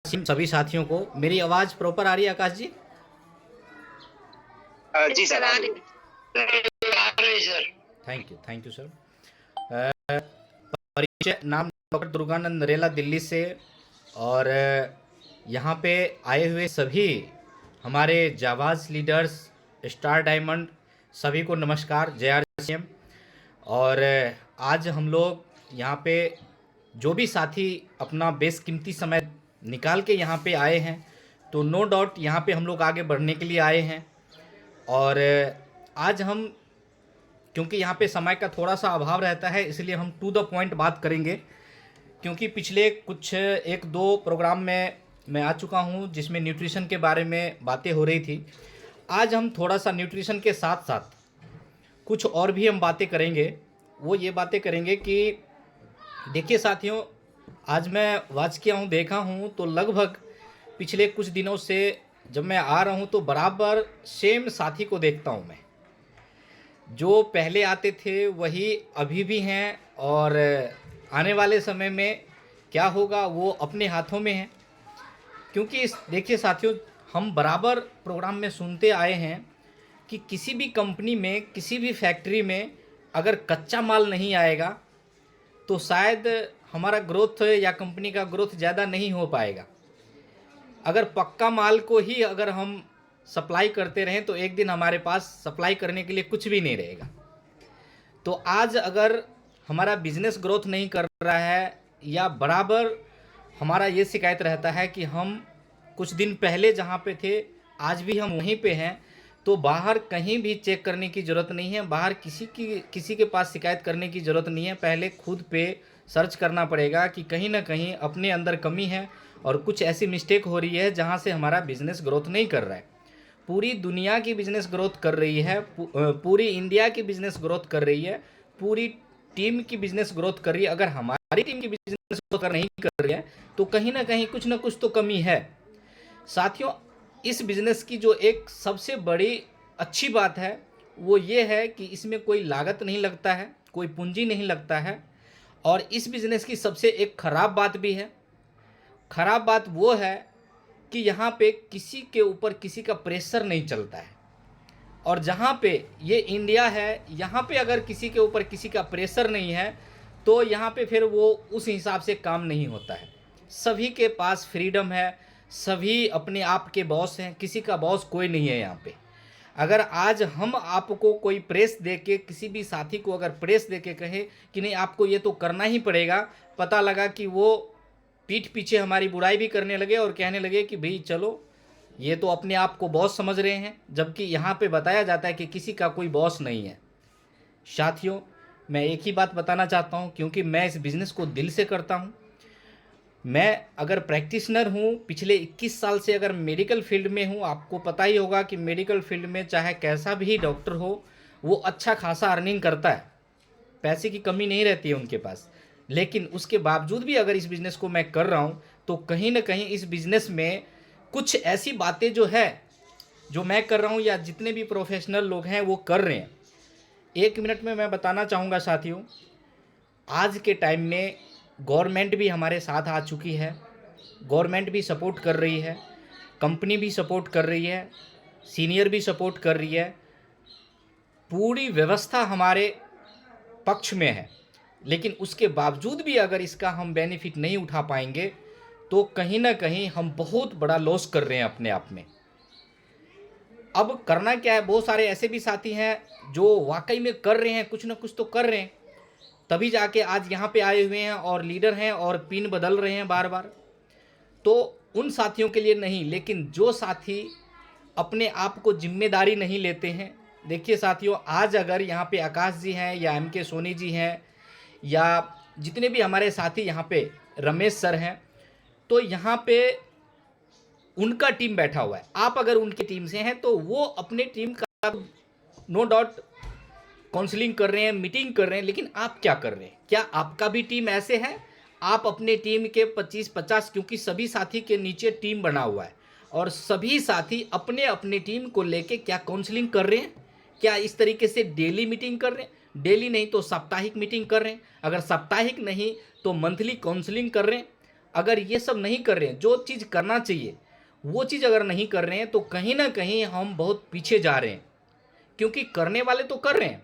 सभी साथियों को मेरी आवाज़ प्रॉपर आ रही है आकाश जी? जी सर, आ रही है सर। Thank you sir. परिचय, नाम डॉक्टर दुर्गानंद नरेला, दिल्ली से। और यहाँ पे आए हुए सभी हमारे जाबाज लीडर्स, स्टार डायमंड, सभी को नमस्कार, जय आर सी एम। और आज हम लोग यहाँ पे जो भी साथी अपना बेशकीमती समय निकाल के यहाँ पे आए हैं, तो नो डाउट यहाँ पे हम लोग आगे बढ़ने के लिए आए हैं। और आज हम, क्योंकि यहाँ पे समय का थोड़ा सा अभाव रहता है, इसलिए हम टू द पॉइंट बात करेंगे। क्योंकि पिछले कुछ एक दो प्रोग्राम में मैं आ चुका हूँ जिसमें न्यूट्रिशन के बारे में बातें हो रही थी। आज हम थोड़ा सा न्यूट्रिशन के साथ साथ कुछ और भी हम बातें करेंगे। वो ये बातें करेंगे कि देखिए साथियों, आज मैं वॉच किया हूँ, देखा हूँ तो लगभग पिछले कुछ दिनों से जब मैं आ रहा हूँ तो बराबर सेम साथी को देखता हूँ मैं। जो पहले आते थे वही अभी भी हैं, और आने वाले समय में क्या होगा वो अपने हाथों में है। क्योंकि इस देखिए साथियों, हम बराबर प्रोग्राम में सुनते आए हैं कि किसी भी कंपनी में, किसी भी फैक्ट्री में अगर कच्चा माल नहीं आएगा तो शायद हमारा ग्रोथ या कंपनी का ग्रोथ ज़्यादा नहीं हो पाएगा। अगर पक्का माल को ही अगर हम सप्लाई करते रहें तो एक दिन हमारे पास सप्लाई करने के लिए कुछ भी नहीं रहेगा। तो आज अगर हमारा बिजनेस ग्रोथ नहीं कर रहा है, या बराबर हमारा ये शिकायत रहता है कि हम कुछ दिन पहले जहाँ पे थे आज भी हम वहीं पे हैं, तो बाहर कहीं भी चेक करने की ज़रूरत नहीं है, बाहर किसी के पास शिकायत करने की ज़रूरत नहीं है। पहले खुद पे सर्च करना पड़ेगा कि कहीं ना कहीं अपने अंदर कमी है और कुछ ऐसी मिस्टेक हो रही है जहाँ से हमारा बिजनेस ग्रोथ नहीं कर रहा है। पूरी दुनिया की बिजनेस ग्रोथ कर रही है, पूरी इंडिया की बिजनेस ग्रोथ कर रही है, पूरी टीम की बिजनेस ग्रोथ कर रही है। अगर हमारी टीम की बिजनेस ग्रोथ नहीं कर रही है तो कहीं ना कुछ तो कमी है। साथियों, इस बिजनेस की जो एक सबसे बड़ी अच्छी बात है वो ये है कि इसमें कोई लागत नहीं लगता है, कोई पूंजी नहीं लगता है। और इस बिजनेस की सबसे एक खराब बात भी है। खराब बात वो है कि यहाँ पे किसी के ऊपर किसी का प्रेशर नहीं चलता है। और जहाँ पे ये इंडिया है, यहाँ पे अगर किसी के ऊपर किसी का प्रेशर नहीं है तो यहाँ पे फिर वो उस हिसाब से काम नहीं होता है। सभी के पास फ्रीडम है, सभी अपने आप के बॉस हैं, किसी का बॉस कोई नहीं है यहाँ पे। अगर आज हम आपको कोई प्रेस दे के, किसी भी साथी को अगर प्रेस दे के कहे कि नहीं आपको ये तो करना ही पड़ेगा, पता लगा कि वो पीठ पीछे हमारी बुराई भी करने लगे और कहने लगे कि भाई चलो ये तो अपने आप को बॉस समझ रहे हैं, जबकि यहाँ पे बताया जाता है कि किसी का कोई बॉस नहीं है। साथियों, मैं एक ही बात बताना चाहता हूँ, क्योंकि मैं इस बिज़नेस को दिल से करता हूँ। मैं अगर प्रैक्टिशनर हूँ, पिछले 21 साल से अगर मेडिकल फील्ड में हूँ, आपको पता ही होगा कि मेडिकल फील्ड में चाहे कैसा भी डॉक्टर हो वो अच्छा खासा अर्निंग करता है, पैसे की कमी नहीं रहती है उनके पास। लेकिन उसके बावजूद भी अगर इस बिज़नेस को मैं कर रहा हूँ तो कहीं ना कहीं इस बिज़नेस में कुछ ऐसी बातें जो है, जो मैं कर रहा हूँ या जितने भी प्रोफेशनल लोग हैं वो कर रहे हैं। एक मिनट में मैं बताना चाहूँगा साथियों, आज के टाइम में गवर्नमेंट भी हमारे साथ आ चुकी है, गवर्नमेंट भी सपोर्ट कर रही है, कंपनी भी सपोर्ट कर रही है, सीनियर भी सपोर्ट कर रही है, पूरी व्यवस्था हमारे पक्ष में है। लेकिन उसके बावजूद भी अगर इसका हम बेनिफिट नहीं उठा पाएंगे तो कहीं ना कहीं हम बहुत बड़ा लॉस कर रहे हैं अपने आप में। अब करना क्या है, बहुत सारे ऐसे भी साथी हैं जो वाकई में कर रहे हैं, कुछ ना कुछ तो कर रहे हैं, तभी जाके आज यहाँ पे आए हुए हैं और लीडर हैं और पिन बदल रहे हैं बार बार। तो उन साथियों के लिए नहीं, लेकिन जो साथी अपने आप को जिम्मेदारी नहीं लेते हैं। देखिए साथियों, आज अगर यहाँ पे आकाश जी हैं या एम के सोनी जी हैं या जितने भी हमारे साथी यहाँ पे रमेश सर हैं, तो यहाँ पे उनका टीम बैठा हुआ है। आप अगर उनकी टीम से हैं तो वो अपने टीम का नो डाउट काउंसलिंग कर रहे हैं, मीटिंग कर रहे हैं, लेकिन आप क्या कर रहे हैं? क्या आपका भी टीम ऐसे है? आप अपने टीम के 25-50, क्योंकि सभी साथी के नीचे टीम बना हुआ है और सभी साथी अपने अपने टीम को लेके क्या काउंसलिंग कर रहे हैं? क्या इस तरीके से डेली मीटिंग कर रहे हैं? डेली नहीं तो साप्ताहिक मीटिंग कर रहे हैं, अगर साप्ताहिक नहीं तो मंथली काउंसलिंग कर रहे हैं। अगर ये सब नहीं कर रहे हैं, जो चीज़ करना चाहिए वो चीज़ अगर नहीं कर रहे हैं, तो कहीं ना कहीं हम बहुत पीछे जा रहे हैं। क्योंकि करने वाले तो कर रहे हैं,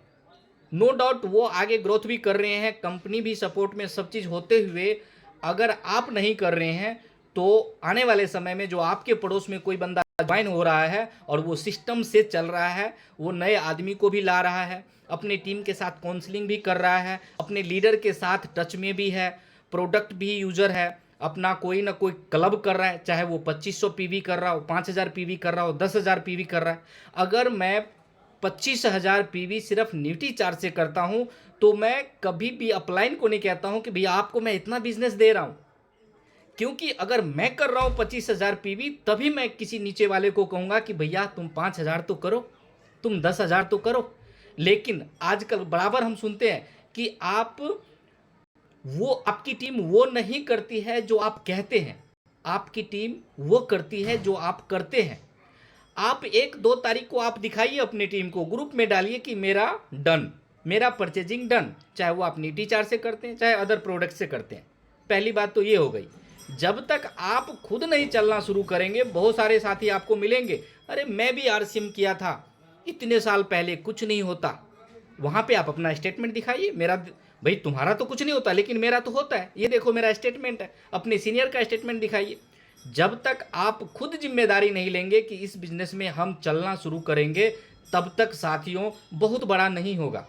नो डाउट वो आगे ग्रोथ भी कर रहे हैं, कंपनी भी सपोर्ट में, सब चीज़ होते हुए अगर आप नहीं कर रहे हैं तो आने वाले समय में जो आपके पड़ोस में कोई बंदा ज्वाइन हो रहा है और वो सिस्टम से चल रहा है, वो नए आदमी को भी ला रहा है, अपनी टीम के साथ काउंसलिंग भी कर रहा है, अपने लीडर के साथ टच में भी है, प्रोडक्ट भी यूजर है, अपना कोई ना कोई क्लब कर रहा है, चाहे वो 2500 पीवी कर रहा हो, 5000 पीवी कर रहा हो, 10,000 पीवी कर रहा है। अगर मैं 25,000 पीवी सिर्फ न्यूटी चार्ज से करता हूं तो मैं कभी भी अपलाइन को नहीं कहता हूं कि भैया आपको मैं इतना बिजनेस दे रहा हूं, क्योंकि अगर मैं कर रहा हूं 25,000 पीवी तभी मैं किसी नीचे वाले को कहूंगा कि भैया तुम 5,000 तो करो, तुम 10,000 तो करो। लेकिन आजकल बराबर हम सुनते हैं कि वो आपकी टीम वो नहीं करती है जो आप कहते हैं, आपकी टीम वो करती है जो आप करते हैं। आप 1-2 तारीख को आप दिखाइए अपनी टीम को, ग्रुप में डालिए कि मेरा डन, मेरा परचेजिंग डन, चाहे वो आप नीटी चार्ज से करते हैं चाहे अदर प्रोडक्ट से करते हैं। पहली बात तो ये हो गई। जब तक आप खुद नहीं चलना शुरू करेंगे, बहुत सारे साथी आपको मिलेंगे, अरे मैं भी आरसीएम किया था इतने साल पहले, कुछ नहीं होता। वहाँ पे आप अपना स्टेटमेंट दिखाइए, मेरा भाई तुम्हारा तो कुछ नहीं होता लेकिन मेरा तो होता है, ये देखो मेरा स्टेटमेंट है, अपने सीनियर का स्टेटमेंट दिखाइए। जब तक आप खुद जिम्मेदारी नहीं लेंगे कि इस बिजनेस में हम चलना शुरू करेंगे, तब तक साथियों बहुत बड़ा नहीं होगा।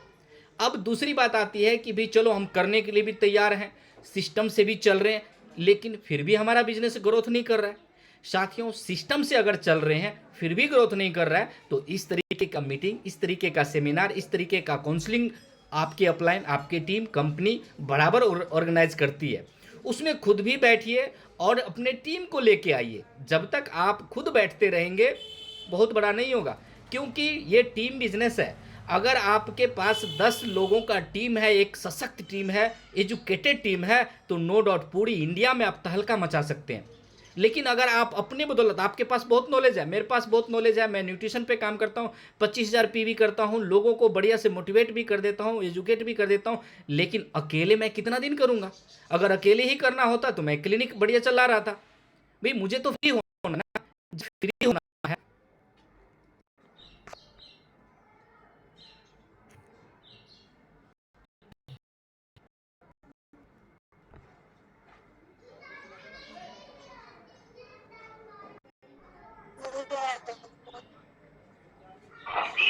अब दूसरी बात आती है कि भाई चलो हम करने के लिए भी तैयार हैं, सिस्टम से भी चल रहे हैं, लेकिन फिर भी हमारा बिजनेस ग्रोथ नहीं कर रहा है। साथियों, सिस्टम से अगर चल रहे हैं फिर भी ग्रोथ नहीं कर रहा है, तो इस तरीके का मीटिंग, इस तरीके का सेमिनार, इस तरीके का काउंसलिंग आपके अपलाइन, आपकी टीम, कंपनी बराबर ऑर्गेनाइज करती है। उसमें खुद भी बैठिए और अपने टीम को लेके आइए। जब तक आप खुद बैठते रहेंगे बहुत बड़ा नहीं होगा, क्योंकि ये टीम बिजनेस है। अगर आपके पास 10 लोगों का टीम है, एक सशक्त टीम है, एजुकेटेड टीम है, तो नो डाउट पूरी इंडिया में आप तहलका मचा सकते हैं। लेकिन अगर आप अपने बदौलत, आपके पास बहुत नॉलेज है, मेरे पास बहुत नॉलेज है, मैं न्यूट्रिशन पे काम करता हूँ, 25,000 पीवी करता हूँ, लोगों को बढ़िया से मोटिवेट भी कर देता हूँ, एजुकेट भी कर देता हूँ, लेकिन अकेले मैं कितना दिन करूँगा? अगर अकेले ही करना होता तो मैं क्लिनिक बढ़िया चला रहा था। भाई मुझे तो फ्री होना ना, फ्री होना है।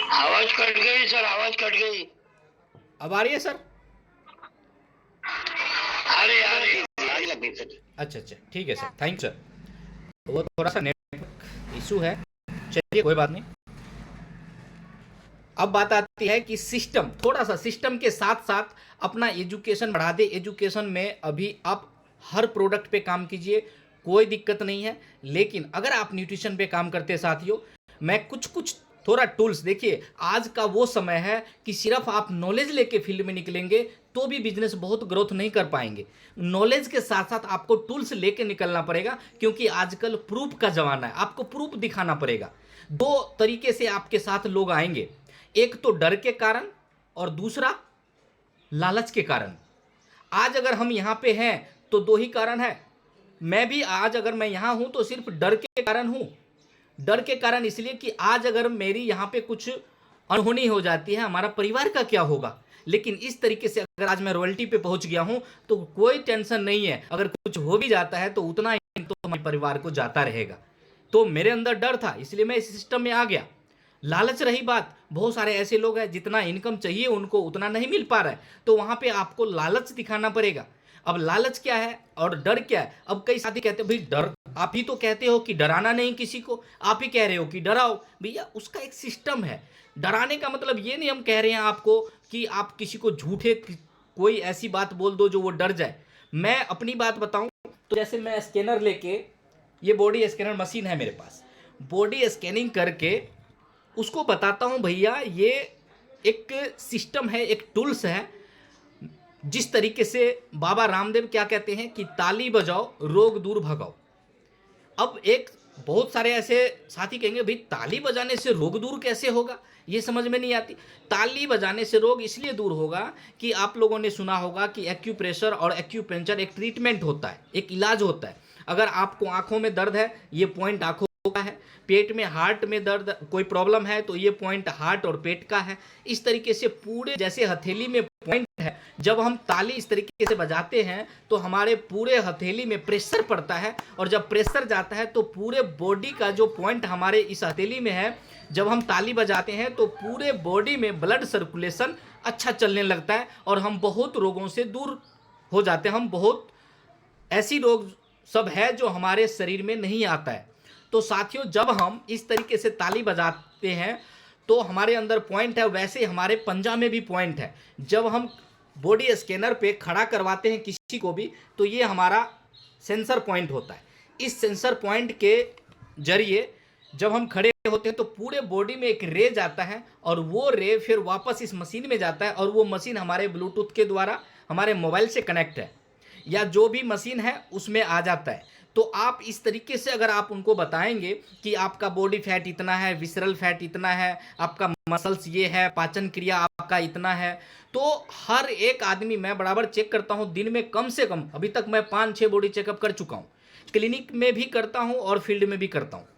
आवाज कट गई सर, आवाज कट गई। अब आ रही है सर? अरे यार लग गई सर। अच्छा, ठीक है सर, थैंक सर। वो थोड़ा सा नेटवर्क इशू है, चलिए कोई बात नहीं। अब बात आती है कि सिस्टम, थोड़ा सा सिस्टम के साथ साथ अपना एजुकेशन बढ़ा दे। एजुकेशन में अभी आप हर प्रोडक्ट पे काम कीजिए, कोई दिक्कत नहीं है। लेकिन अगर आप न्यूट्रिशन पे काम करते साथियों, मैं कुछ थोड़ा टूल्स, देखिए आज का वो समय है कि सिर्फ आप नॉलेज लेके फील्ड में निकलेंगे तो भी बिजनेस बहुत ग्रोथ नहीं कर पाएंगे। नॉलेज के साथ साथ आपको टूल्स लेके निकलना पड़ेगा, क्योंकि आजकल प्रूफ का जमाना है, आपको प्रूफ दिखाना पड़ेगा। 2 तरीके से आपके साथ लोग आएंगे, एक तो डर के कारण और दूसरा लालच के कारण। आज अगर हम यहाँ पे हैं तो 2 ही कारण है। मैं भी आज अगर मैं यहाँ हूँ तो सिर्फ डर के कारण हूँ। डर के कारण इसलिए कि आज अगर मेरी यहाँ पे कुछ अनहोनी हो जाती है, हमारा परिवार का क्या होगा। लेकिन इस तरीके से अगर आज मैं रॉयल्टी पे पहुंच गया हूं तो कोई टेंशन नहीं है, अगर कुछ हो भी जाता है तो उतना ही तो हमारे परिवार को जाता रहेगा। तो मेरे अंदर डर था, इसलिए मैं इस सिस्टम में आ गया। लालच रही बात, बहुत सारे ऐसे लोग हैं जितना इनकम चाहिए उनको उतना नहीं मिल पा रहा है, तो वहां पे आपको लालच दिखाना पड़ेगा। अब लालच क्या है और डर क्या है? अब कई साथी कहते हैं भाई डर, आप ही तो कहते हो कि डराना नहीं किसी को, आप ही कह रहे हो कि डराओ। भैया उसका एक सिस्टम है। डराने का मतलब ये नहीं हम कह रहे हैं आपको कि आप किसी को झूठे कोई ऐसी बात बोल दो जो वो डर जाए। मैं अपनी बात बताऊं तो जैसे मैं स्कैनर लेके, ये बॉडी स्कैनर मशीन है मेरे पास, बॉडी स्कैनिंग करके उसको बताता हूं भैया ये एक सिस्टम है, एक टूल्स है। जिस तरीके से बाबा रामदेव क्या कहते हैं कि ताली बजाओ रोग दूर भगाओ। अब एक बहुत सारे ऐसे साथी कहेंगे भाई ताली बजाने से रोग दूर कैसे होगा, ये समझ में नहीं आती। ताली बजाने से रोग इसलिए दूर होगा कि आप लोगों ने सुना होगा कि एक्यूप्रेशर और एक्यूपंक्चर एक ट्रीटमेंट होता है, एक इलाज होता है। अगर आपको आंखों में दर्द है, ये पॉइंट आंखों का है। पेट में, हार्ट में दर्द, कोई प्रॉब्लम है, तो ये पॉइंट हार्ट और पेट का है। इस तरीके से पूरे, जैसे हथेली में पॉइंट है, जब हम ताली इस तरीके से बजाते हैं तो हमारे पूरे हथेली में प्रेशर पड़ता है, और जब प्रेशर जाता है तो पूरे बॉडी का जो पॉइंट हमारे इस हथेली में है, जब हम ताली बजाते हैं तो पूरे बॉडी में ब्लड सर्कुलेशन अच्छा चलने लगता है और हम बहुत रोगों से दूर हो जाते हैं। हम बहुत ऐसी रोग सब है जो हमारे शरीर में नहीं आता है। तो साथियों, जब हम इस तरीके से ताली बजाते हैं तो हमारे अंदर पॉइंट है, वैसे हमारे पंजा में भी पॉइंट है। जब हम बॉडी स्कैनर पे खड़ा करवाते हैं किसी को भी, तो ये हमारा सेंसर पॉइंट होता है। इस सेंसर पॉइंट के जरिए जब हम खड़े होते हैं तो पूरे बॉडी में एक रे जाता है, और वो रे फिर वापस इस मशीन में जाता है, और वो मशीन हमारे ब्लूटूथ के द्वारा हमारे मोबाइल से कनेक्ट है या जो भी मशीन है उसमें आ जाता है। तो आप इस तरीके से अगर आप उनको बताएंगे कि आपका बॉडी फैट इतना है, विसरल फैट इतना है, आपका मसल्स ये है, पाचन क्रिया आपका इतना है, तो हर एक आदमी, मैं बराबर चेक करता हूँ दिन में कम से कम, अभी तक मैं 5-6 बॉडी चेकअप कर चुका हूँ, क्लिनिक में भी करता हूँ और फील्ड में भी करता हूँ।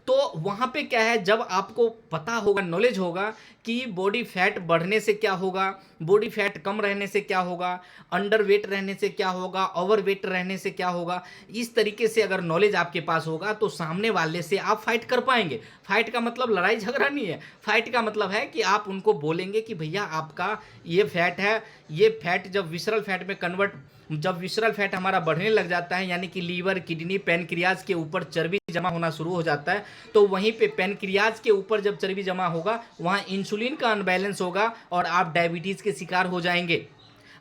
तो वहाँ पे क्या है, जब आपको पता होगा, नॉलेज होगा कि बॉडी फैट बढ़ने से क्या होगा, बॉडी फैट कम रहने से क्या होगा, अंडर वेट रहने से क्या होगा, ओवर वेट रहने से क्या होगा, इस तरीके से अगर नॉलेज आपके पास होगा तो सामने वाले से आप फाइट कर पाएंगे। फाइट का मतलब लड़ाई झगड़ा नहीं है, फाइट का मतलब है कि आप उनको बोलेंगे कि भैया आपका ये फैट है, ये फैट जब विसरल फैट में कन्वर्ट, जब विसरल फैट हमारा बढ़ने लग जाता है, यानी कि लीवर, किडनी, पैनक्रियाज के ऊपर चर्बी जमा होना शुरू हो जाता है, तो वहीं पे पैनक्रियाज के ऊपर जब चर्बी जमा होगा वहाँ इंसुलिन का अनबैलेंस होगा और आप डायबिटीज़ के शिकार हो जाएंगे।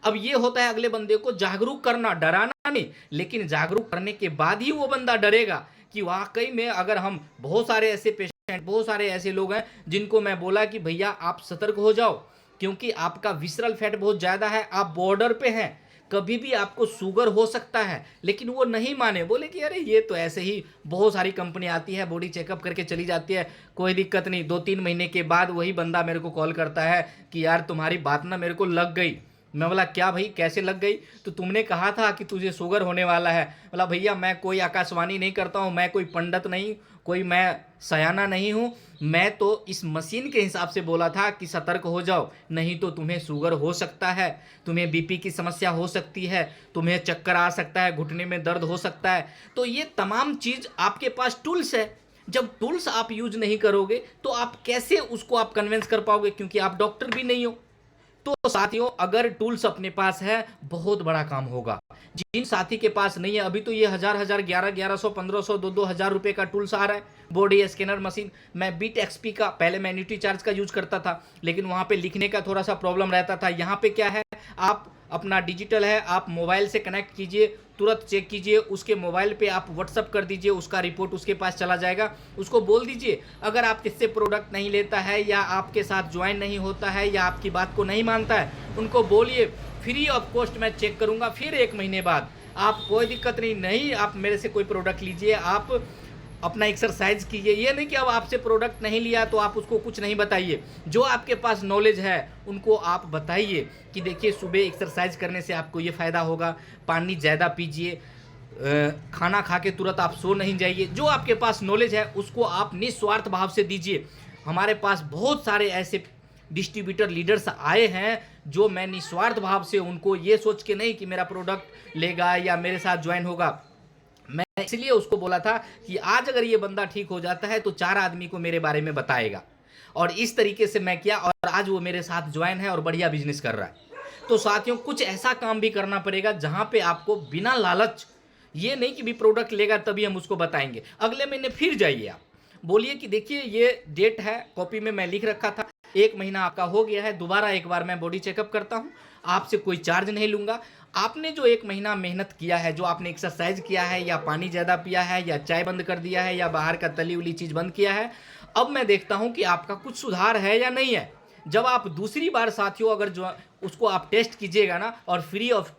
अब ये होता है अगले बंदे को जागरूक करना, डराना नहीं, लेकिन जागरूक करने के बाद ही वो बंदा डरेगा कि वाकई में, अगर हम, बहुत सारे ऐसे पेशेंट, बहुत सारे ऐसे लोग हैं जिनको मैं बोला कि भैया आप सतर्क हो जाओ, क्योंकि आपका विसरल फैट बहुत ज़्यादा है, आप बॉर्डर पे हैं, कभी भी आपको शुगर हो सकता है। लेकिन वो नहीं माने, बोले कि अरे ये तो ऐसे ही, बहुत सारी कंपनी आती है, बॉडी चेकअप करके चली जाती है, कोई दिक्कत नहीं। 2-3 महीने के बाद वही बंदा मेरे को कॉल करता है कि यार तुम्हारी बात ना मेरे को लग गई। मैं बोला क्या भाई, कैसे लग गई? तो तुमने कहा था कि तुझे शुगर होने वाला है। बोला भैया मैं कोई आकाशवाणी नहीं करता हूँ, मैं कोई पंडित नहीं, कोई मैं सयाना नहीं हूँ, मैं तो इस मशीन के हिसाब से बोला था कि सतर्क हो जाओ, नहीं तो तुम्हें शुगर हो सकता है, तुम्हें बीपी की समस्या हो सकती है, तुम्हें चक्कर आ सकता है, घुटने में दर्द हो सकता है। तो ये तमाम चीज़ आपके पास टूल्स है। जब टूल्स आप यूज नहीं करोगे तो आप कैसे उसको आप कन्विंस कर पाओगे, क्योंकि आप डॉक्टर भी नहीं हो। तो साथियों, अगर टूल्स अपने पास है, बहुत बड़ा काम होगा। जिन साथी के पास नहीं है, अभी तो ये 1000 1100 1500 2-2000 रुपए का टूल्स आ रहा है, बॉडी स्कैनर मशीन। मैं बीट एक्सपी का, पहले मैं एन्युटी चार्ज का यूज करता था, लेकिन वहां पे लिखने का थोड़ा सा प्रॉब्लम रहता था। यहाँ पे क्या है, आप अपना डिजिटल है, आप मोबाइल से कनेक्ट कीजिए, तुरंत चेक कीजिए, उसके मोबाइल पे आप व्हाट्सअप कर दीजिए, उसका रिपोर्ट उसके पास चला जाएगा। उसको बोल दीजिए अगर आप किससे प्रोडक्ट नहीं लेता है, या आपके साथ ज्वाइन नहीं होता है, या आपकी बात को नहीं मानता है, उनको बोलिए फ्री ऑफ कॉस्ट मैं चेक करूंगा, फिर 1 महीने बाद आप, कोई दिक्कत नहीं, आप मेरे से कोई प्रोडक्ट लीजिए, आप अपना एक्सरसाइज कीजिए। ये नहीं कि अब आपसे प्रोडक्ट नहीं लिया तो आप उसको कुछ नहीं बताइए, जो आपके पास नॉलेज है उनको आप बताइए कि देखिए सुबह एक्सरसाइज करने से आपको ये फ़ायदा होगा, पानी ज़्यादा पीजिए, खाना खा के तुरंत आप सो नहीं जाइए। जो आपके पास नॉलेज है उसको आप निस्वार्थ भाव से दीजिए। हमारे पास बहुत सारे ऐसे डिस्ट्रीब्यूटर लीडर्स आए हैं जो मैं निस्वार्थ भाव से उनको ये सोच के नहीं कि मेरा प्रोडक्ट लेगा या मेरे साथ ज्वाइन होगा, मैं इसलिए उसको बोला था कि आज अगर ये बंदा ठीक हो जाता है तो 4 आदमी को मेरे बारे में बताएगा, और इस तरीके से मैं किया, और आज वो मेरे साथ ज्वाइन है और बढ़िया बिजनेस कर रहा है। तो साथियों, कुछ ऐसा काम भी करना पड़ेगा जहां पे आपको बिना लालच, ये नहीं कि भी प्रोडक्ट लेगा तभी हम उसको बताएंगे, अगले महीने फिर जाइए, आप बोलिए कि देखिए ये डेट है, कॉपी में मैं लिख रखा था, 1 महीना आपका हो गया है, दोबारा एक बार मैं बॉडी चेकअप करता हूँ, आपसे कोई चार्ज नहीं लूँगा। आपने जो 1 महीना मेहनत किया है, जो आपने एक्सरसाइज किया है, या पानी ज़्यादा पिया है, या चाय बंद कर दिया है, या बाहर का तली उली चीज़ बंद किया है, अब मैं देखता हूँ कि आपका कुछ सुधार है या नहीं है। जब आप दूसरी बार साथियों अगर जो उसको आप टेस्ट कीजिएगा ना, और फ्री ऑफ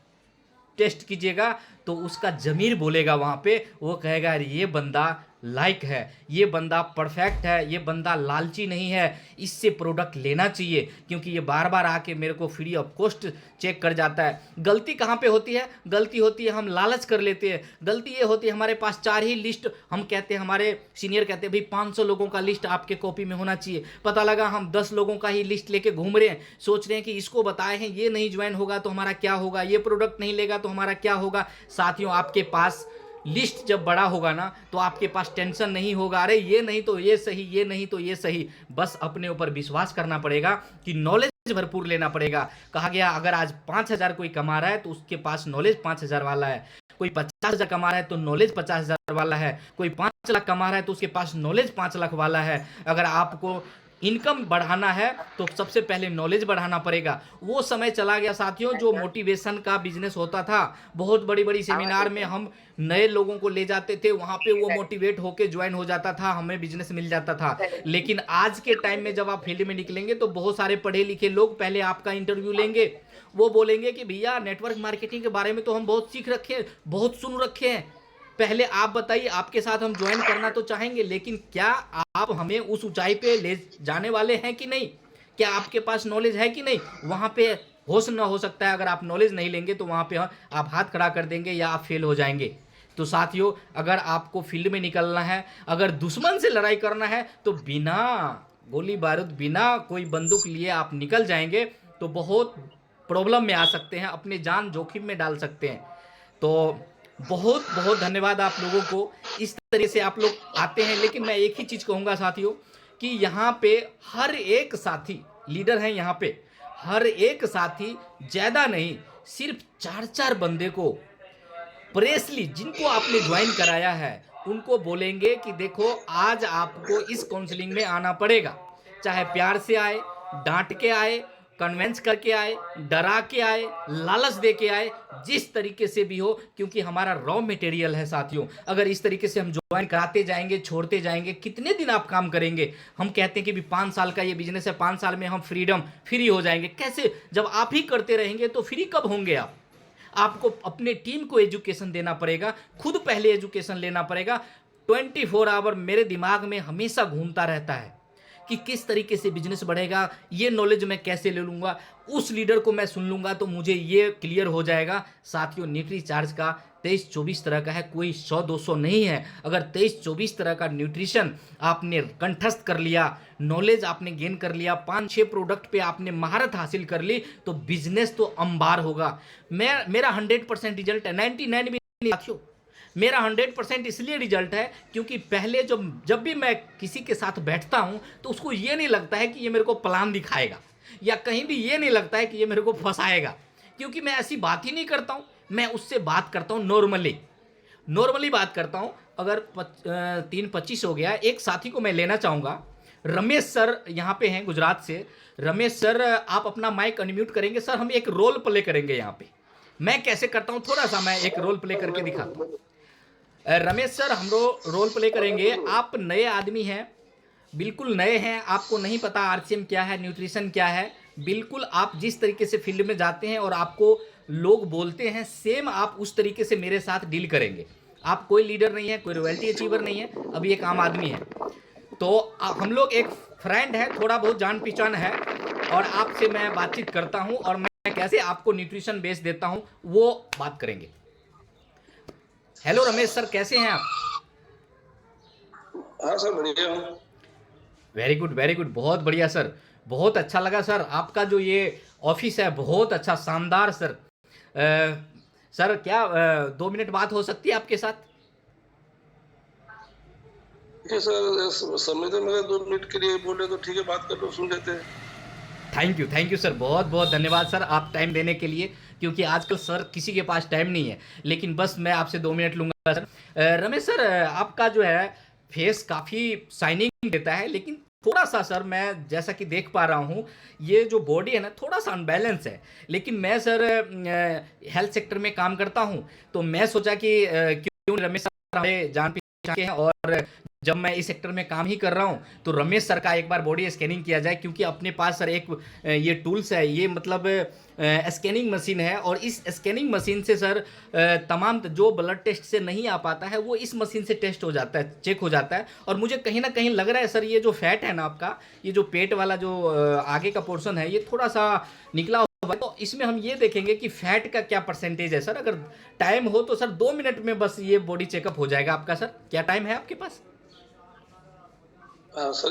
टेस्ट कीजिएगा, तो उसका ज़मीर बोलेगा वहाँ पे, वो कहेगा अरे ये बंदा लायक है, ये बंदा परफेक्ट है, ये बंदा लालची नहीं है, इससे प्रोडक्ट लेना चाहिए, क्योंकि ये बार बार आके मेरे को फ्री ऑफ कॉस्ट चेक कर जाता है। गलती कहाँ पे होती है? गलती होती है हम लालच कर लेते हैं। गलती ये होती है हमारे पास 4 ही लिस्ट, हम कहते हैं, हमारे सीनियर कहते हैं भाई 500 लोगों का लिस्ट आपके कॉपी में होना चाहिए। पता लगा हम 10 लोगों का ही लिस्ट लेके घूम रहे हैं, सोच रहे हैं कि इसको बताए हैं, ये नहीं ज्वाइन होगा तो हमारा क्या होगा, ये प्रोडक्ट नहीं लेगा तो हमारा क्या होगा। साथियों, आपके पास लिस्ट जब बड़ा होगा ना तो आपके पास टेंशन नहीं होगा, अरे ये नहीं तो ये सही, ये नहीं तो ये सही। बस अपने ऊपर विश्वास करना पड़ेगा कि नॉलेज भरपूर लेना पड़ेगा। कहा गया अगर आज 5,000 कोई कमा रहा है तो उसके पास नॉलेज 5,000 वाला है, कोई 50,000 कमा रहा है तो नॉलेज 50,000 वाला है, कोई 5 लाख कमा रहा है तो उसके पास नॉलेज 5 लाख वाला है। अगर आपको इनकम बढ़ाना है तो सबसे पहले नॉलेज बढ़ाना पड़ेगा। वो समय चला गया साथियों जो मोटिवेशन का बिजनेस होता था। बहुत बड़ी बड़ी सेमिनार में हम नए लोगों को ले जाते थे, वहाँ पे वो मोटिवेट होके ज्वाइन हो जाता था, हमें बिजनेस मिल जाता था। लेकिन आज के टाइम में जब आप फील्ड में निकलेंगे तो बहुत सारे पढ़े लिखे लोग पहले आपका इंटरव्यू लेंगे, वो बोलेंगे कि भैया नेटवर्क मार्केटिंग के बारे में तो हम बहुत सीख रखे हैं, बहुत सुन रखे हैं, पहले आप बताइए, आपके साथ हम ज्वाइन करना तो चाहेंगे, लेकिन क्या आप हमें उस ऊंचाई पे ले जाने वाले हैं कि नहीं? क्या आपके पास नॉलेज है कि नहीं? वहाँ पे होश ना हो सकता है, अगर आप नॉलेज नहीं लेंगे तो वहाँ पे आप हाथ खड़ा कर देंगे या आप फेल हो जाएंगे। तो साथियों, अगर आपको फील्ड में निकलना है, अगर दुश्मन से लड़ाई करना है तो बिना गोली बारूद, बिना कोई बंदूक लिए आप निकल जाएंगे तो बहुत प्रॉब्लम में आ सकते हैं, अपने जान जोखिम में डाल सकते हैं। तो बहुत बहुत धन्यवाद आप लोगों को, इस तरह से आप लोग आते हैं। लेकिन मैं एक ही चीज़ कहूँगा साथियों कि यहाँ पे हर एक साथी लीडर हैं, यहाँ पे हर एक साथी ज़्यादा नहीं, सिर्फ 4-4 बंदे को प्रेसली जिनको आपने ज्वाइन कराया है उनको बोलेंगे कि देखो आज आपको इस काउंसलिंग में आना पड़ेगा, चाहे प्यार से आए, डांट के आए, कन्वेंस करके आए, डरा के आए, लालच दे के आए, जिस तरीके से भी हो, क्योंकि हमारा रॉ मटेरियल है साथियों। अगर इस तरीके से हम ज्वाइन कराते जाएंगे, छोड़ते जाएंगे, कितने दिन आप काम करेंगे? हम कहते हैं कि भी 5 साल का ये बिजनेस है, 5 साल में हम फ्री हो जाएंगे। कैसे? जब आप ही करते रहेंगे तो फ्री कब होंगे आप? आपको अपने टीम को एजुकेशन देना पड़ेगा, खुद पहले एजुकेशन लेना पड़ेगा। 24 आवर मेरे दिमाग में हमेशा घूमता रहता है कि किस तरीके से बिजनेस बढ़ेगा, ये नॉलेज मैं कैसे ले लूँगा, उस लीडर को मैं सुन लूँगा तो मुझे ये क्लियर हो जाएगा। साथियों, न्यूट्री चार्ज का 23-24 तरह का है, कोई 100-200 नहीं है। अगर 23-24 तरह का न्यूट्रिशन आपने कंठस्थ कर लिया, नॉलेज आपने गेन कर लिया, 5-6 प्रोडक्ट पे आपने महारत हासिल कर ली तो बिजनेस तो अंबार होगा। मेरा 100% रिजल्ट है, 99 भी नहीं साथियों। मेरा 100% इसलिए रिजल्ट है क्योंकि पहले जब भी मैं किसी के साथ बैठता हूं तो उसको ये नहीं लगता है कि ये मेरे को प्लान दिखाएगा, या कहीं भी ये नहीं लगता है कि ये मेरे को फंसाएगा, क्योंकि मैं ऐसी बात ही नहीं करता हूं। मैं उससे बात करता हूं नॉर्मली बात करता हूं। अगर 3:25 हो गया, एक साथी को मैं लेना चाहूँगा, रमेश सर यहाँ पे हैं गुजरात से। रमेश सर, आप अपना माइक अनम्यूट करेंगे? सर, हम एक रोल प्ले करेंगे यहाँ पे। मैं कैसे करता हूँ, थोड़ा सा मैं एक रोल प्ले करके दिखाता हूँ। रमेश सर, हम रोल प्ले करेंगे। आप नए आदमी हैं, बिल्कुल नए हैं, आपको नहीं पता आरसीएम क्या है, न्यूट्रिशन क्या है। बिल्कुल आप जिस तरीके से फील्ड में जाते हैं और आपको लोग बोलते हैं, सेम आप उस तरीके से मेरे साथ डील करेंगे। आप कोई लीडर नहीं है, कोई रॉयल्टी अचीवर नहीं है, अभी एक आम आदमी है। तो हम लोग एक फ्रेंड है, थोड़ा बहुत जान पहचान है, और आपसे मैं बातचीत करता हूँ और मैं कैसे आपको न्यूट्रिशन बेस देता हूँ वो बात करेंगे। हेलो रमेश सर, कैसे हैं आप? हाँ सर, बढ़िया हूँ। वेरी गुड, बहुत बढ़िया सर, बहुत अच्छा लगा सर। आपका जो ये ऑफिस है बहुत अच्छा, शानदार सर। सर, क्या 2 मिनट बात हो सकती है आपके साथ? ठीक है सर, समय तो मेरा 2 मिनट के लिए बोले तो ठीक है, बात कर लो, सुन लेते हैं। थैंक यू सर, बहुत बहुत धन्यवाद सर आप टाइम देने के लिए, क्योंकि आजकल सर किसी के पास टाइम नहीं है, लेकिन बस मैं आपसे 2 मिनट लूँगा सर। रमेश सर, आपका जो है फेस काफ़ी शाइनिंग देता है, लेकिन थोड़ा सा सर, मैं जैसा कि देख पा रहा हूँ, ये जो बॉडी है ना थोड़ा सा अनबैलेंस है। लेकिन मैं सर हेल्थ सेक्टर में काम करता हूँ, तो मैं सोचा कि क्यों रमेश सर हमें जान पहचान के हैं और जब मैं इस सेक्टर में काम ही कर रहा हूँ तो रमेश सर का एक बार बॉडी स्कैनिंग किया जाए, क्योंकि अपने पास सर एक ये टूल्स है, ये मतलब स्कैनिंग मशीन है, और इस स्कैनिंग मशीन से सर तमाम जो ब्लड टेस्ट से नहीं आ पाता है वो इस मशीन से टेस्ट हो जाता है, चेक हो जाता है। और मुझे कहीं ना कहीं लग रहा है सर ये जो फैट है ना आपका, ये जो पेट वाला जो आगे का पोर्शन है ये थोड़ा सा निकला हुआ है। तो इसमें हम ये देखेंगे कि फैट का क्या परसेंटेज है सर। अगर टाइम हो तो सर 2 मिनट में बस ये बॉडी चेकअप हो जाएगा आपका। सर क्या टाइम है आपके पास? हाँ सर,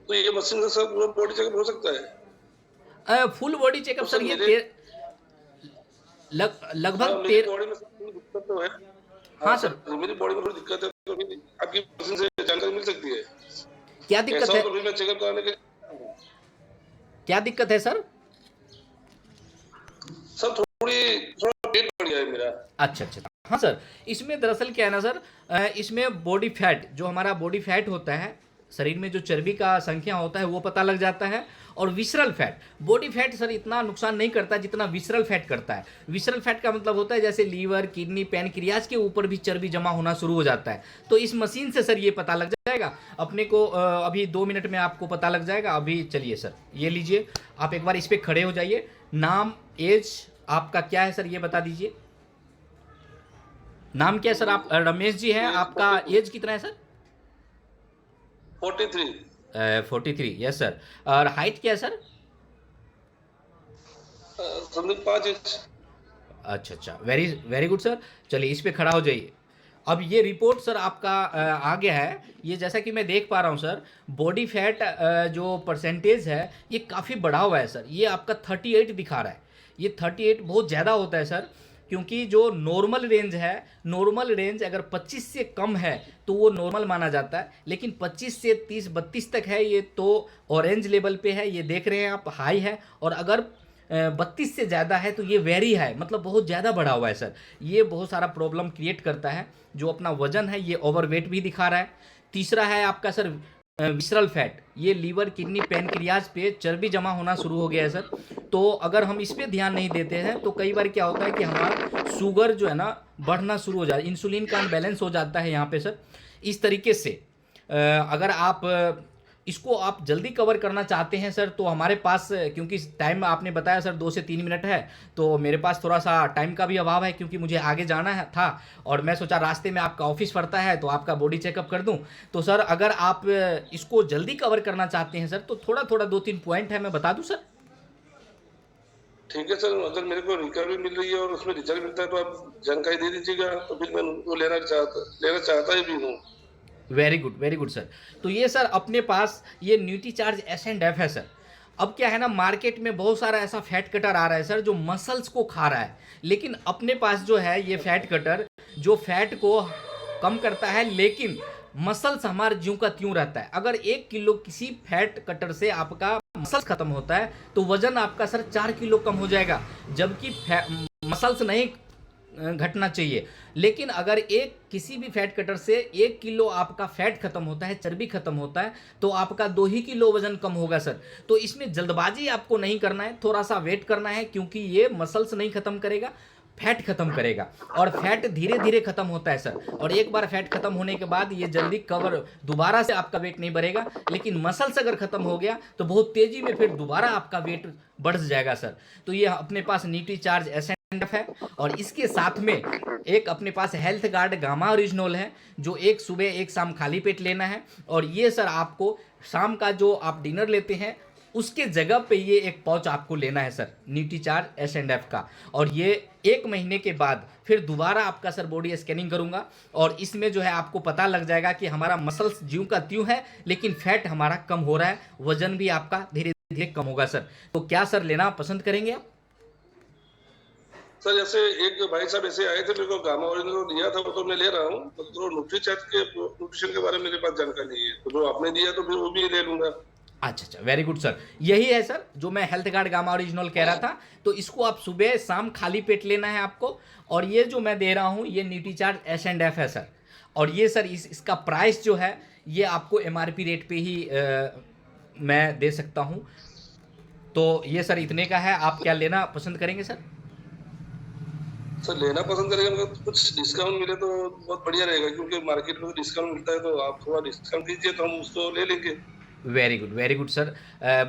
तो ये मशीन से सर पूरा बॉडी चेकअप हो सकता है? फुल बॉडी चेकअप तो सर सर ये मेरे लगभग हाँ, मेरी 13। बॉडी में सर थोड़ी दिक्कत तो है। हाँ हाँ सर, सर, मेरी बॉडी में थोड़ी दिक्कत है, तो फिर आपकी मशीन से जानकारी मिल सकती है? क्या दिक्कत ऐसा हो है? तो फिर मैं चेकअप कराने के क्या दिक्कत है सर? सर थोड़ा पेट बढ़ गया है मेरा। अच्छा अच्छा, हाँ सर, इसमें दरअसल क्या है ना सर, इसमें बॉडी फैट, जो हमारा बॉडी फैट होता है, शरीर में जो चर्बी का संख्या होता है वो पता लग जाता है। और visceral fat, body fat sir इतना नुकसान नहीं करता जितना विसरल फैट करता है। विसरल फैट का मतलब होता है जैसे लीवर, किडनी, पैनक्रियाज के ऊपर भी चर्बी जमा होना शुरू हो जाता है। तो इस मशीन से सर ये पता लग जाएगा अपने को। अभी 2 मिनट में आपको पता लग जाएगा। अभी चलिए सर, ये लीजिए, आप एक बार इस पर खड़े हो जाइए। नाम, एज आपका क्या है सर ये बता दीजिए। नाम क्या है सर? आप रमेश जी हैं। आपका एज कितना है सर? 43। 43, yes sir. और हाइट क्या है सर? Something 5 inch. अच्छा अच्छा, वेरी वेरी गुड सर। चलिए इस पे खड़ा हो जाइए। अब ये रिपोर्ट सर आपका आ गया है। ये जैसा कि मैं देख पा रहा हूँ सर, बॉडी फैट जो परसेंटेज है ये काफ़ी बढ़ा हुआ है सर। ये आपका 38 दिखा रहा है। ये 38 बहुत ज़्यादा होता है सर, क्योंकि जो नॉर्मल रेंज है, नॉर्मल रेंज अगर 25 से कम है तो वो नॉर्मल माना जाता है, लेकिन 25 से 30-32 तक है ये तो ऑरेंज लेवल पे है, ये देख रहे हैं आप, हाई है। और अगर 32 से ज़्यादा है तो ये वेरी है, मतलब बहुत ज़्यादा बढ़ा हुआ है सर। ये बहुत सारा प्रॉब्लम क्रिएट करता है। जो अपना वजन है ये ओवरवेट भी दिखा रहा है। तीसरा है आपका सर विसरल फैट, ये लीवर, किडनी, पैनक्रियाज पे चर्बी जमा होना शुरू हो गया है सर। तो अगर हम इस पे ध्यान नहीं देते हैं तो कई बार क्या होता है कि हमारा शुगर जो है ना बढ़ना शुरू हो जाता है, इंसुलिन का अनबैलेंस हो जाता है यहाँ पे सर। इस तरीके से अगर आप इसको आप जल्दी कवर करना चाहते हैं सर तो हमारे पास, क्योंकि टाइम आपने बताया सर 2 से 3 मिनट है, तो मेरे पास थोड़ा सा टाइम का भी अभाव है, क्योंकि मुझे आगे जाना है था। और मैं सोचा रास्ते में आपका ऑफिस पड़ता है तो आपका बॉडी चेकअप कर दूं। तो सर अगर आप इसको जल्दी कवर करना चाहते हैं सर तो थोड़ा थोड़ा 2-3 पॉइंट है, मैं बता दूं सर। ठीक है सर, अगर मेरे को रिकवरी मिल रही है और उसमें रिजल्ट मिलता है तो आप जानकारी दे दीजिएगा, तो फिर मैं उनको लेना चाहता ही भी हूँ। Very good sir. तो ये सर अपने पास ये न्यूट्रीचार्ज एस&एफ है सर। अब क्या है ना, मार्केट में बहुत सारा ऐसा फैट कटर आ रहा है सर जो मसल्स को खा रहा है, लेकिन अपने पास जो है ये फैट कटर जो फैट को कम करता है, लेकिन मसल्स हमारे ज्यों का त्यों रहता है। अगर 1 किलो किसी फैट कटर से आपका मसल्स खत्म होता है तो वजन आपका सर 4 किलो कम हो जाएगा, जबकि मसल्स नहीं घटना चाहिए। लेकिन अगर एक किसी भी फैट कटर से 1 किलो आपका फैट खत्म होता है, चर्बी खत्म होता है, तो आपका 2 ही किलो वजन कम होगा सर। तो इसमें जल्दबाजी आपको नहीं करना है, थोड़ा सा वेट करना है, क्योंकि ये मसल्स नहीं खत्म करेगा, फैट खत्म करेगा। और फैट धीरे धीरे खत्म होता है सर। और एक बार फैट खत्म होने के बाद ये जल्दी कवर, दोबारा से आपका वेट नहीं बढ़ेगा, लेकिन मसल्स अगर खत्म हो गया तो बहुत तेजी में फिर दोबारा आपका वेट बढ़ जाएगा सर। तो ये अपने पास न्यूट्रीचार्ज एस&एफ है। और इसके साथ में एक अपने पास हेल्थ गार्ड गामा ओरिजिनल है, जो एक सुबह एक शाम खाली पेट लेना है। और ये सर आपको शाम का जो आप डिनर लेते हैं उसके जगह पे ये एक पाउच आपको लेना है सर, न्यूट्रीचार्ज एस&एफ का। और ये 1 महीने के बाद फिर दोबारा आपका सर बॉडी स्कैनिंग करूंगा, और इसमें जो है आपको पता लग जाएगा कि हमारा मसल्स ज्यों का त्यों है, लेकिन फैट हमारा कम हो रहा है, वजन भी आपका धीरे धीरे कम होगा सर। तो क्या सर लेना पसंद करेंगे आप? सर जैसे एक भाई साहब ऐसे आए थे, मेरे को गामा ओरिजिनल दिया था, वो तो मैं ले रहा हूँ, तो न्यूट्रिशन के बारे में मेरे पास जानकारी नहीं है, तो जो आपने दिया तो फिर वो भी ले लूंगा। अच्छा अच्छा, वेरी गुड सर। यही है सर जो मैं हेल्थ गार्ड गामा ओरिजिनल कह रहा था। तो इसको आप सुबह शाम खाली पेट लेना है आपको। और ये जो मैं दे रहा हूँ ये न्यूट्रीचार्ज एस&एफ है सर। और ये सर इसका प्राइस जो है ये आपको MRP रेट पे ही मैं दे सकता हूँ। तो ये सर इतने का है। आप क्या लेना पसंद करेंगे सर? सर लेना पसंद करेंगे मगर कुछ डिस्काउंट मिले तो बहुत बढ़िया रहेगा, क्योंकि मार्केट में डिस्काउंट मिलता है, तो आप थोड़ा डिस्काउंट दीजिए तो हम उसको ले लेंगे। Very good sir.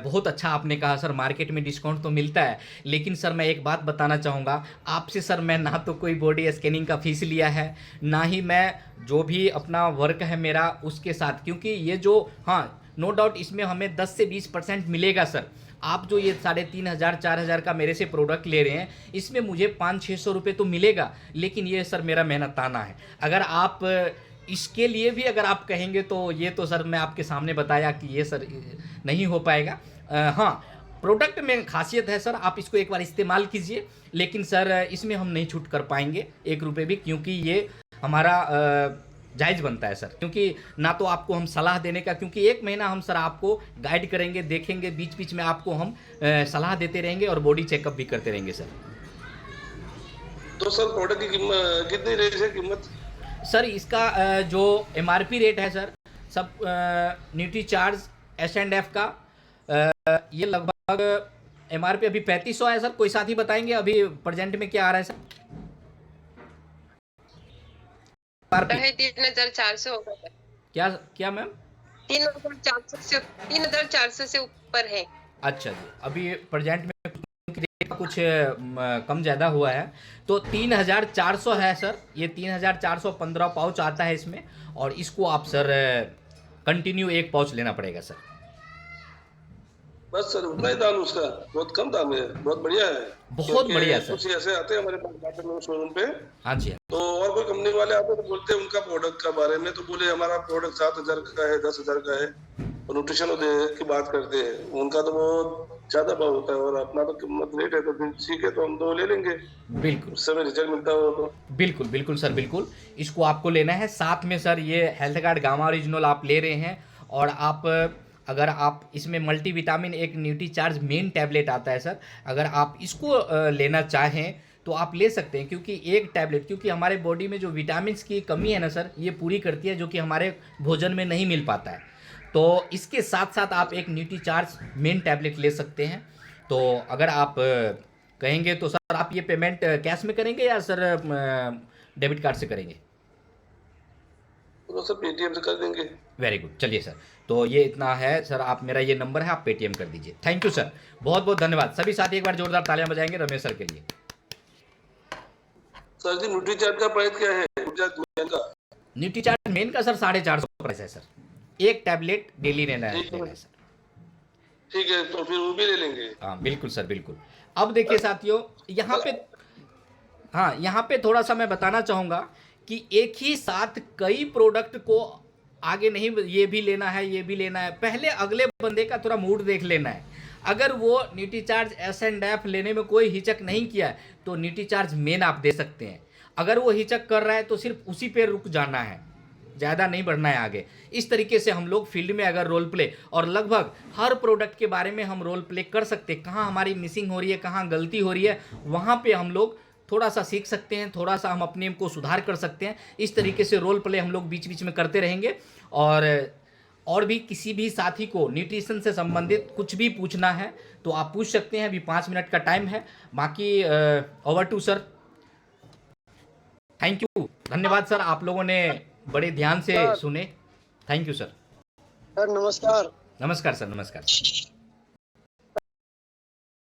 बहुत अच्छा आपने कहा सर, मार्केट में डिस्काउंट तो मिलता है, लेकिन सर मैं एक बात बताना चाहूँगा आपसे सर, मैं ना तो कोई बॉडी स्कैनिंग का फीस लिया है, ना ही मैं जो भी अपना वर्क है मेरा उसके साथ, क्योंकि ये जो, हाँ नो डाउट इसमें हमें 10 से 20% मिलेगा सर। आप जो ये 3,500 4,000 का मेरे से प्रोडक्ट ले रहे हैं, इसमें मुझे 500-600 रुपये तो मिलेगा, लेकिन ये सर मेरा मेहनताना है। अगर आप इसके लिए भी अगर आप कहेंगे तो ये तो सर मैं आपके सामने बताया कि ये सर नहीं हो पाएगा। हाँ, प्रोडक्ट में खासियत है सर, आप इसको एक बार इस्तेमाल कीजिए, लेकिन सर इसमें हम नहीं छूट कर पाएंगे 1 रुपये भी, क्योंकि ये हमारा जायज़ बनता है सर, क्योंकि ना तो आपको हम सलाह देने का, क्योंकि 1 महीना हम सर आपको गाइड करेंगे, देखेंगे, बीच बीच में आपको हम सलाह देते रहेंगे और बॉडी चेकअप भी करते रहेंगे सर। तो सर प्रोडक्ट की कीमत कितनी रेंज है, कीमत? सर इसका जो MRP रेट है सर, सब न्यूट्री चार्ज S&F का ये लगभग MRP अभी 3500 है सर। कोई साथी बताएंगे अभी प्रेजेंट में क्या आ रहा है सर? है 3,400 होगा सर। क्या क्या मैम? 3,400 से ऊपर है। अच्छा जी, अभी प्रेजेंट में कुछ कम ज़्यादा हुआ है, तो 3,400 है सर। ये 3,415 पाउच आता है इसमें, और इसको आप सर कंटिन्यू 1 पाउच लेना पड़ेगा सर। बस सर उतना ही दाम उसका? बहुत कम दाम है, बहुत बढ़िया है। बहुत बढ़िया सर। कुछ ऐसे आते हैं हमारे पास मार्केट में शोरूम पे, हाँ जी, तो और कोई कंपनी वाले आते हैं तो बोलते हैं उनका प्रोडक्ट का बारे में, तो बोले हमारा प्रोडक्ट 7,000 का है, 10,000 का है, और न्यूट्रिशन की बात करते हैं, उनका तो बहुत ज्यादा भाव होता है, और अपना तो कीमत रेट है, तो फिर ठीक है तो हम तो ले लेंगे, बिल्कुल उससे हमें रिजल्ट मिलता हो तो। बिल्कुल बिल्कुल सर, बिल्कुल इसको आपको लेना है। साथ में सर ये हेल्थ कार्ड गामा ओरिजिनल आप ले रहे हैं, और आप अगर आप इसमें मल्टीविटामिन एक न्यूट्री चार्ज मेन टैबलेट आता है सर, अगर आप इसको लेना चाहें तो आप ले सकते हैं, क्योंकि एक टैबलेट, क्योंकि हमारे बॉडी में जो विटामिन की कमी है ना सर, ये पूरी करती है, जो कि हमारे भोजन में नहीं मिल पाता है। तो इसके साथ साथ आप एक न्यूट्री चार्ज मेन टैबलेट ले सकते हैं। तो अगर आप कहेंगे तो सर आप ये पेमेंट कैश में करेंगे या सर डेबिट कार्ड से करेंगे? तो सर पेटीएम से कर देंगे। वेरी गुड, चलिए सर, तो ये इतना है सर, आप मेरा ये नंबर है, आप पेटीएम कर दीजिए। थैंक यू सर, बहुत बहुत धन्यवाद। सभी साथी एक बार जोरदार तालियां बजाएंगे रमेश सर के लिए। सर जी न्यूट्री चार्ज का प्राइस क्या है? न्यूट्री चार्ज मेन का सर 450 प्राइस है सर, एक टैबलेट डेली लेना है सर। ठीक है, तो फिर वो भी ले लेंगे। हाँ बिल्कुल सर, बिल्कुल। अब देखिए साथियों, यहाँ पे, हाँ यहाँ पे थोड़ा सा मैं बताना चाहूँगा कि एक ही साथ कई प्रोडक्ट को आगे नहीं, ये भी लेना है, ये भी लेना है, पहले अगले बंदे का थोड़ा मूड देख लेना है। अगर वो न्यूट्री चार्ज S&F लेने में कोई हिचक नहीं किया है तो न्यूट्री चार्ज मेन आप दे सकते हैं। अगर वो हिचक कर रहा है तो सिर्फ उसी पे रुक जाना है, ज़्यादा नहीं बढ़ना है आगे। इस तरीके से हम लोग फील्ड में अगर रोल प्ले, और लगभग हर प्रोडक्ट के बारे में हम रोल प्ले कर सकते हैं, कहाँ हमारी मिसिंग हो रही है, कहाँ गलती हो रही है, वहाँ पे हम लोग थोड़ा सा सीख सकते हैं, थोड़ा सा हम अपने को सुधार कर सकते हैं। इस तरीके से रोल प्ले हम लोग बीच बीच में करते रहेंगे। और भी किसी भी साथी को न्यूट्रिशन से संबंधित कुछ भी पूछना है तो आप पूछ सकते हैं। अभी 5 मिनट का टाइम है, बाकी over to sir. Thank you, धन्यवाद सर, आप लोगों ने बड़े ध्यान से सुने। Thank you sir. सर नमस्कार। नमस्कार सर, नमस्कार।